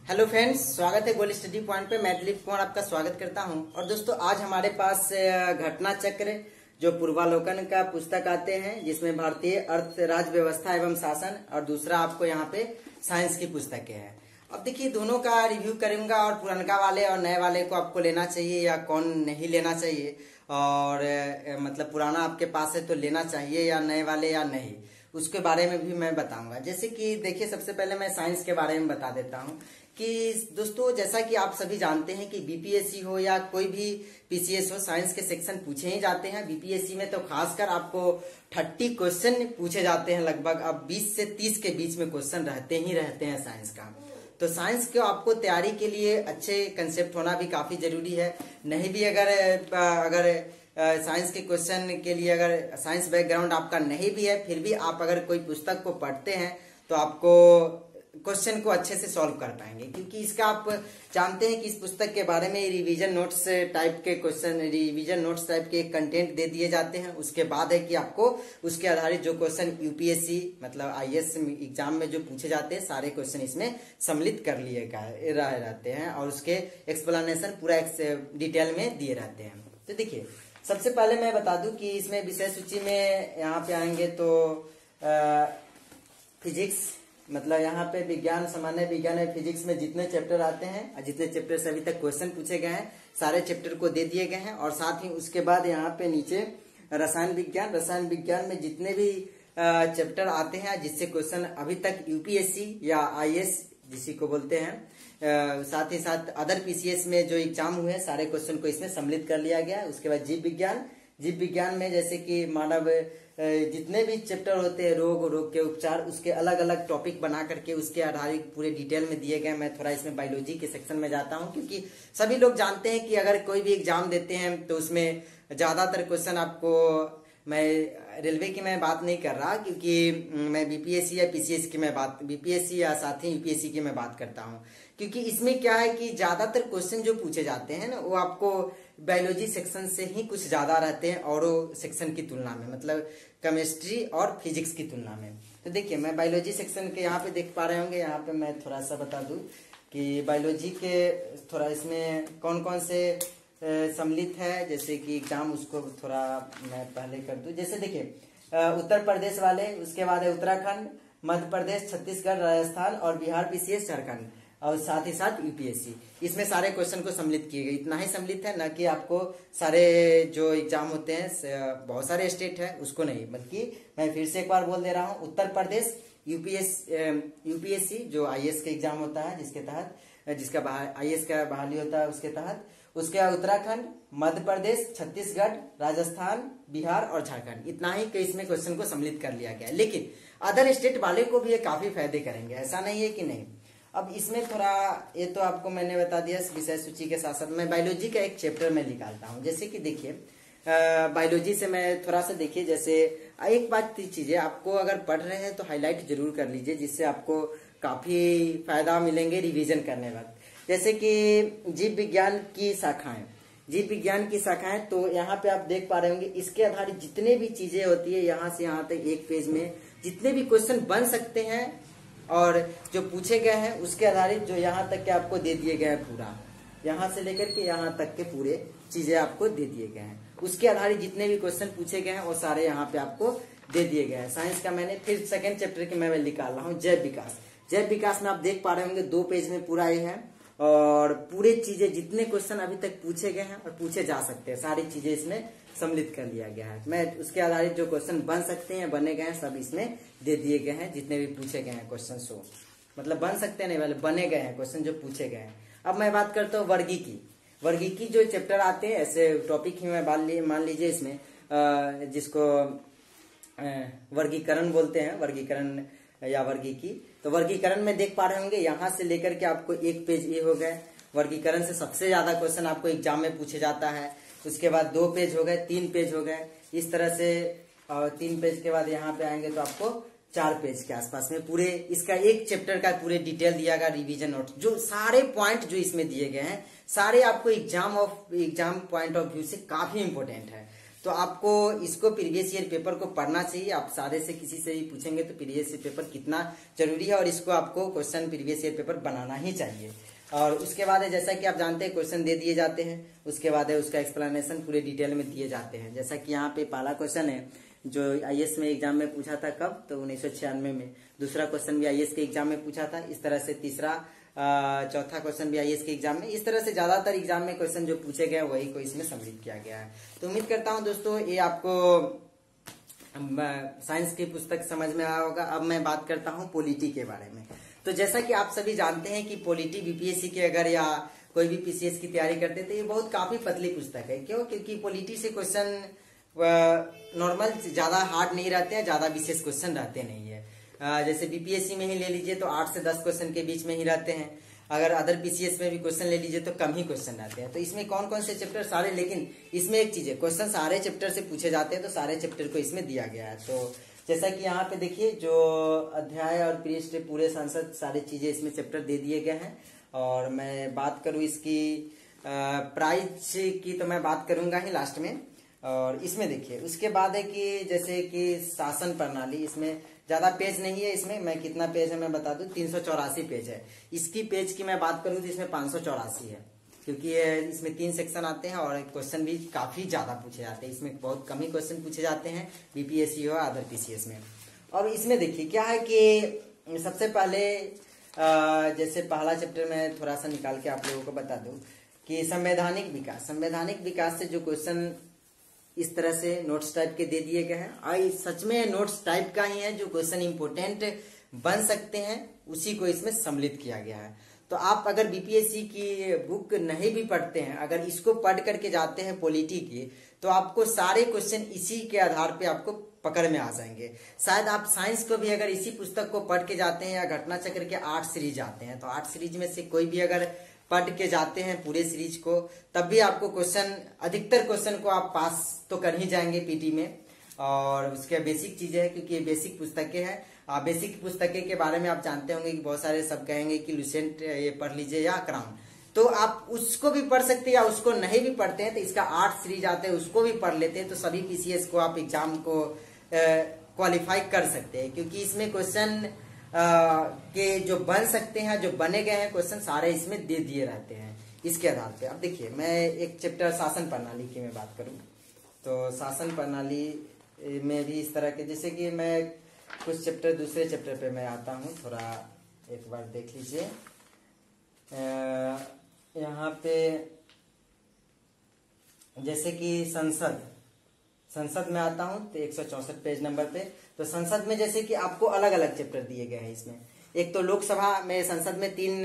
Hello friends, स्वागत है gold study point पे। मैं दिलीप कुमार आपका स्वागत करता हूं। और दोस्तों, आज हमारे पास घटना चक्र जो पूर्वालोकन का पुस्तक आते हैं, जिसमें भारतीय अर्थ राज्य व्यवस्था एवं शासन, और दूसरा आपको यहाँ पे साइंस की पुस्तकें हैं। अब देखिए, दोनों का रिव्यू करूंगा और पुरानका वाले और नए वाले को आपको लेना चाहिए या कौन नहीं लेना चाहिए, और मतलब पुराना आपके पास है तो लेना चाहिए या नए वाले या नहीं, उसके बारे में भी मैं बताऊंगा। जैसे कि देखिए, सबसे पहले मैं साइंस के बारे में बता देता हूं कि दोस्तों, जैसा कि आप सभी जानते हैं कि बीपीएससी हो या कोई भी पीसीएस हो, साइंस के सेक्शन पूछे ही जाते हैं। बीपीएससी में तो खासकर आपको 30 क्वेश्चन पूछे जाते हैं लगभग। अब 20 से 30 के बीच में क्वेश्चन रहते ही रहते हैं साइंस का। तो साइंस को आपको तैयारी के लिए अच्छे कंसेप्ट होना भी काफी जरूरी है। नहीं भी अगर साइंस के क्वेश्चन के लिए अगर साइंस बैकग्राउंड आपका नहीं भी है, फिर भी आप अगर कोई पुस्तक को पढ़ते हैं तो आपको क्वेश्चन को अच्छे से सॉल्व कर पाएंगे, क्योंकि इसका आप जानते हैं कि इस पुस्तक के बारे में रिवीजन नोट्स टाइप के क्वेश्चन, रिवीजन नोट्स टाइप के कंटेंट दे दिए जाते हैं। उसके बाद है कि आपको उसके आधारित जो क्वेश्चन यूपीएससी मतलब आईएएस एग्जाम में जो पूछे जाते हैं, सारे क्वेश्चन इसमें सम्मिलित कर लिए रहते हैं और उसके एक्सप्लेनेशन पूरा डिटेल में दिए रहते हैं। तो देखिए, सबसे पहले मैं बता दूं कि इसमें विषय सूची में यहाँ पे आएंगे तो फिजिक्स, मतलब यहाँ पे विज्ञान, सामान्य विज्ञान और फिजिक्स में जितने चैप्टर आते हैं, जितने चैप्टर से अभी तक क्वेश्चन पूछे गए हैं, सारे चैप्टर को दे दिए गए हैं। और साथ ही उसके बाद यहाँ पे नीचे रसायन विज्ञान में जितने भी चैप्टर आते हैं जिससे क्वेश्चन अभी तक यूपीएससी या आईएएस जिसी को बोलते हैं, साथ ही साथ अदर पीसीएस में जो एग्जाम हुए हैं, सारे क्वेश्चन को इसमें सम्मिलित कर लिया गया है। उसके बाद जीव विज्ञान में जैसे कि मानव जितने भी चैप्टर होते हैं, रोग के उपचार, उसके अलग अलग टॉपिक बना करके उसके आधारित पूरे डिटेल में दिए गए। मैं थोड़ा इसमें बायोलॉजी के सेक्शन में जाता हूं, क्योंकि सभी लोग जानते हैं कि अगर कोई भी एग्जाम देते हैं तो उसमें ज्यादातर क्वेश्चन आपको, मैं रेलवे की मैं बात नहीं कर रहा, क्योंकि मैं बीपीएससी या पीसीएस की बीपीएससी या साथ ही यूपीएससी की मैं बात करता हूं। क्योंकि इसमें क्या है कि ज्यादातर क्वेश्चन जो पूछे जाते हैं ना, वो आपको बायोलॉजी सेक्शन से ही कुछ ज्यादा रहते हैं और सेक्शन की तुलना में, मतलब केमिस्ट्री और फिजिक्स की तुलना में। तो देखिए, मैं बायोलॉजी सेक्शन के यहाँ पे देख पा रहे होंगे, यहाँ पे मैं थोड़ा सा बता दूं कि बायोलॉजी के थोड़ा इसमें कौन कौन से सम्मिलित है, जैसे कि एग्जाम, उसको थोड़ा मैं पहले कर दूं। जैसे देखिए, उत्तर प्रदेश वाले, उसके बाद है उत्तराखंड, मध्य प्रदेश, छत्तीसगढ़, राजस्थान और बिहार पीसीएस, झारखंड, और साथ ही साथ यूपीएससी। इसमें सारे क्वेश्चन को सम्मिलित किए गए। इतना ही सम्मिलित है, न कि आपको सारे जो एग्जाम होते हैं, बहुत सारे स्टेट है उसको नहीं, बल्कि मैं फिर से एक बार बोल दे रहा हूँ, उत्तर प्रदेश, यूपीएससी जो आईएएस का एग्जाम होता है, जिसके तहत जिसका आईएएस का बहाली होता है, उसके तहत, उसके बाद उत्तराखंड, मध्य प्रदेश, छत्तीसगढ़, राजस्थान, बिहार और झारखंड। इतना ही इसमें क्वेश्चन को सम्मिलित कर लिया गया है। लेकिन अदर स्टेट वाले को भी ये काफी फायदे करेंगे, ऐसा नहीं है कि नहीं। अब इसमें थोड़ा, ये तो आपको मैंने बता दिया विषय सूची के साथ साथ मैं बायोलॉजी का एक चैप्टर में निकालता हूँ। जैसे कि देखिए, बायोलॉजी से मैं थोड़ा सा देखिए, जैसे एक बात चीजें आपको अगर पढ़ रहे हैं तो हाईलाइट जरूर कर लीजिए, जिससे आपको काफी फायदा मिलेंगे रिवीजन करने वक्त। जैसे कि जीव विज्ञान की शाखाएं, तो यहाँ पे आप देख पा रहे होंगे, इसके आधारित जितने भी चीजें होती है, यहाँ से यहाँ तक एक पेज में जितने भी क्वेश्चन बन सकते हैं और जो पूछे गए हैं, उसके आधारित जो यहाँ तक के आपको दे दिए गए हैं, पूरा यहाँ से लेकर के यहाँ तक के पूरे चीजें आपको दे दिए गए हैं। उसके आधारित जितने भी क्वेश्चन पूछे गए हैं वो सारे यहाँ पे आपको दे दिए गए हैं। साइंस का मैंने फिर सेकेंड चैप्टर की मैं निकाल रहा हूँ, जैव विकास में आप देख पा रहे होंगे 2 पेज में पूरा ही है, और पूरे चीजें जितने क्वेश्चन अभी तक पूछे गए हैं और पूछे जा सकते हैं, सारी चीजें इसमें सम्मिलित कर लिया गया है। मैं उसके आधारित जो क्वेश्चन बन सकते हैं, बने गए हैं, सब इसमें दे दिए गए हैं। जितने भी पूछे गए हैं क्वेश्चन, सो मतलब बन सकते हैं नहीं वाले, बने गए हैं क्वेश्चन जो पूछे गए हैं। अब मैं बात करता हूँ वर्गीकी जो चैप्टर आते हैं, ऐसे टॉपिक ही मैं मान लीजिए इसमें, जिसको वर्गीकरण बोलते हैं, वर्गीकरण या वर्गीकी। तो वर्गीकरण में देख पा रहे होंगे, यहाँ से लेकर के आपको एक पेज ये हो गए। वर्गीकरण से सबसे ज्यादा क्वेश्चन आपको एग्जाम में पूछे जाता है। उसके बाद 2 पेज हो गए, 3 पेज हो गए, इस तरह से। और 3 पेज के बाद यहाँ पे आएंगे तो आपको 4 पेज के आसपास में पूरे इसका एक चैप्टर का पूरे डिटेल दिया गया, रिवीजन नोट, जो सारे पॉइंट जो इसमें दिए गए हैं, सारे आपको एग्जाम पॉइंट ऑफ व्यू से काफी इंपोर्टेंट है। तो आपको इसको प्रीवियस ईयर पेपर को पढ़ना चाहिए। आप सारे से किसी से भी पूछेंगे तो प्रीवियस ईयर पेपर कितना जरूरी है और इसको आपको क्वेश्चन प्रीवियस ईयर पेपर बनाना ही चाहिए। और उसके बाद है जैसा कि आप जानते हैं क्वेश्चन दे दिए जाते हैं, उसके बाद है उसका एक्सप्लेनेशन पूरे डिटेल में दिए जाते हैं। जैसा कि यहाँ पे पहला क्वेश्चन है जो आईएएस में एग्जाम में पूछा था, कब, तो 1996 में। दूसरा क्वेश्चन भी आईएएस के एग्जाम में पूछा था। इस तरह से तीसरा चौथा क्वेश्चन भी आईएएस के एग्जाम में। इस तरह से ज्यादातर एग्जाम में क्वेश्चन जो पूछे गए वही को इसमें सम्मिलित किया गया है। तो उम्मीद करता हूँ दोस्तों ये आपको साइंस की पुस्तक समझ में आया होगा। अब मैं बात करता हूँ पॉलिटी के बारे में। तो जैसा कि आप सभी जानते हैं कि पॉलिटी बीपीएससी के अगर या कोई भी पीसीएस की तैयारी करते हैं तो ये बहुत काफी पतली पुस्तक है। क्यों? क्योंकि पॉलिटी से क्वेश्चन नॉर्मल ज्यादा हार्ड नहीं रहते हैं, ज्यादा विशेष क्वेश्चन रहते नहीं है। जैसे बीपीएससी में ही ले लीजिए तो 8 से 10 क्वेश्चन के बीच में ही रहते हैं। अगर अदर पीसीएस में भी क्वेश्चन ले लीजिए तो कम ही क्वेश्चन रहते हैं। तो इसमें कौन कौन से चैप्टर सारे, लेकिन इसमें एक चीज है, क्वेश्चन सारे चैप्टर से पूछे जाते हैं, तो सारे चैप्टर को इसमें दिया गया है। तो जैसा कि यहाँ पे देखिए जो अध्याय और पृष्ठ पूरे संसद सारी चीजें इसमें चैप्टर दे दिए गए हैं। और मैं बात करूँ इसकी प्राइज की तो मैं बात करूंगा ही लास्ट में। और इसमें देखिए उसके बाद है कि जैसे कि शासन प्रणाली, इसमें ज्यादा पेज नहीं है। इसमें मैं कितना पेज है मैं बता दूं, 384 पेज है। इसकी पेज की मैं बात करूं तो इसमें 584 है, क्योंकि इसमें 3 सेक्शन आते हैं और क्वेश्चन भी काफी ज्यादा पूछे जाते हैं। इसमें बहुत कम ही क्वेश्चन पूछे जाते हैं बीपीएससी और अदर पीसीएस में। और इसमें देखिए क्या है कि सबसे पहले जैसे पहला चैप्टर में थोड़ा सा निकाल के आप लोगों को बता दूं कि संवैधानिक विकास। संवैधानिक विकास से जो क्वेश्चन इस तरह से नोट्स टाइप के दे दिए गए हैं, और सच में नोट्स टाइप का ही है, जो क्वेश्चन इंपोर्टेंट बन सकते हैं उसी को इसमें सम्मिलित किया गया है। तो आप अगर बीपीएससी की बुक नहीं भी पढ़ते हैं, अगर इसको पढ़ करके जाते हैं पॉलिटी की, तो आपको सारे क्वेश्चन इसी के आधार पे आपको पकड़ में आ जाएंगे। शायद आप साइंस को भी अगर इसी पुस्तक को पढ़ के जाते हैं या घटना चक्र के 8 सीरीज आते हैं, तो 8 सीरीज में से कोई भी अगर पढ़ के जाते हैं पूरे सीरीज को, तब भी आपको क्वेश्चन, अधिकतर क्वेश्चन को आप पास तो कर ही जाएंगे पीटी में। और उसके बेसिक चीजें हैं, क्योंकि ये बेसिक पुस्तकें हैं। बेसिक पुस्तकें के बारे में आप जानते होंगे कि बहुत सारे सब कहेंगे कि लुसेंट ये पढ़ लीजिए या क्राउन, तो आप उसको भी पढ़ सकते हैं, या उसको नहीं भी पढ़ते हैं तो इसका 8 सीरीज आते हैं उसको भी पढ़ लेते हैं, तो सभी पीसीएस को आप एग्जाम को क्वालिफाई कर सकते हैं। क्योंकि इसमें क्वेश्चन के जो बन सकते हैं, जो बने गए हैं क्वेश्चन सारे इसमें दे दिए रहते हैं इसके आधार पे। अब देखिए मैं एक चैप्टर शासन प्रणाली की मैं बात करूं तो शासन प्रणाली में भी इस तरह के, जैसे कि मैं कुछ चैप्टर, दूसरे चैप्टर पे मैं आता हूं, थोड़ा एक बार देख लीजिए। यहाँ पे जैसे कि संसद में आता हूं तो 164 पेज नंबर पे। तो संसद में जैसे कि आपको अलग अलग चैप्टर दिए गए हैं इसमें। एक तो लोकसभा में, संसद में 3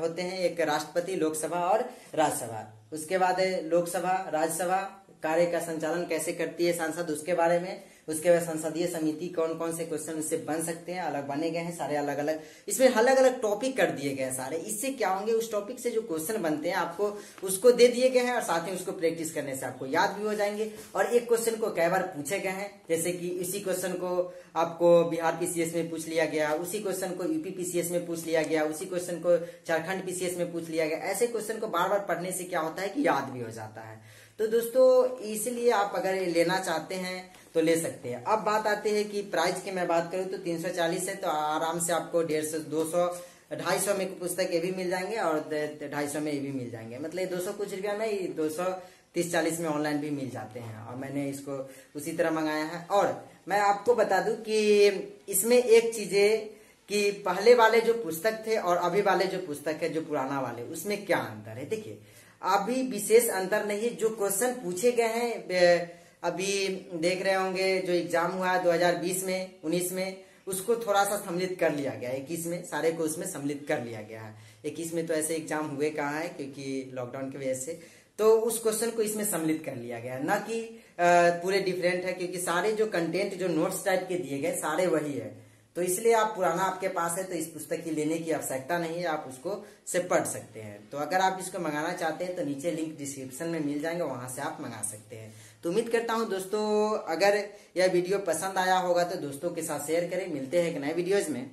होते हैं, एक राष्ट्रपति, लोकसभा और राज्यसभा। उसके बाद लोकसभा, राज्यसभा कार्य का संचालन कैसे करती है संसद, उसके बारे में। उसके बाद संसदीय समिति, कौन कौन से क्वेश्चन उससे बन सकते हैं, अलग बने गए हैं सारे अलग अलग। इसमें अलग अलग टॉपिक कर दिए गए हैं सारे। इससे क्या होंगे, उस टॉपिक से जो क्वेश्चन बनते हैं आपको उसको दे दिए गए हैं, और साथ ही उसको प्रैक्टिस करने से आपको याद भी हो जाएंगे। और एक क्वेश्चन को कई बार पूछे गए हैं, जैसे कि इसी क्वेश्चन को आपको बिहार पीसीएस में पूछ लिया गया, उसी क्वेश्चन को यूपी पीसीएस में पूछ लिया गया, उसी क्वेश्चन को झारखंड पीसीएस में पूछ लिया गया। ऐसे क्वेश्चन को बार बार पढ़ने से क्या होता है कि याद भी हो जाता है। तो दोस्तों इसलिए आप अगर लेना चाहते हैं तो ले सकते हैं। अब बात आती है कि प्राइस की मैं बात करूं तो 340 है, तो आराम से आपको 150, 200, 250 में पुस्तक ये भी मिल जाएंगे और 250 में ये भी मिल जाएंगे। मतलब 200 कुछ रुपया में 230-40 में ऑनलाइन भी मिल जाते हैं, और मैंने इसको उसी तरह मंगाया है। और मैं आपको बता दूं कि इसमें एक चीज है कि पहले वाले जो पुस्तक थे और अभी वाले जो पुस्तक है, जो पुराना वाले, उसमें क्या अंतर है। देखिए अभी विशेष अंतर नहीं है। जो क्वेश्चन पूछे गए हैं अभी देख रहे होंगे, जो एग्जाम हुआ है 2020 में, 19 में, उसको थोड़ा सा सम्मिलित कर लिया गया है। 21 में सारे को उसमें सम्मिलित कर लिया गया है। 21 में तो ऐसे एग्जाम हुए कहाँ है, क्योंकि लॉकडाउन की वजह से, तो उस क्वेश्चन को इसमें सम्मिलित कर लिया गया है, ना कि पूरे डिफरेंट है। क्योंकि सारे जो कंटेंट, जो नोट्स टाइप के दिए गए सारे वही है। तो इसलिए आप पुराना आपके पास है तो इस पुस्तक की लेने की आवश्यकता नहीं है, आप उसको से पढ़ सकते हैं। तो अगर आप इसको मंगाना चाहते हैं तो नीचे लिंक डिस्क्रिप्शन में मिल जाएंगे, वहां से आप मंगा सकते हैं। तो उम्मीद करता हूं दोस्तों अगर यह वीडियो पसंद आया होगा तो दोस्तों के साथ शेयर करें। मिलते हैं एक नए वीडियोज में।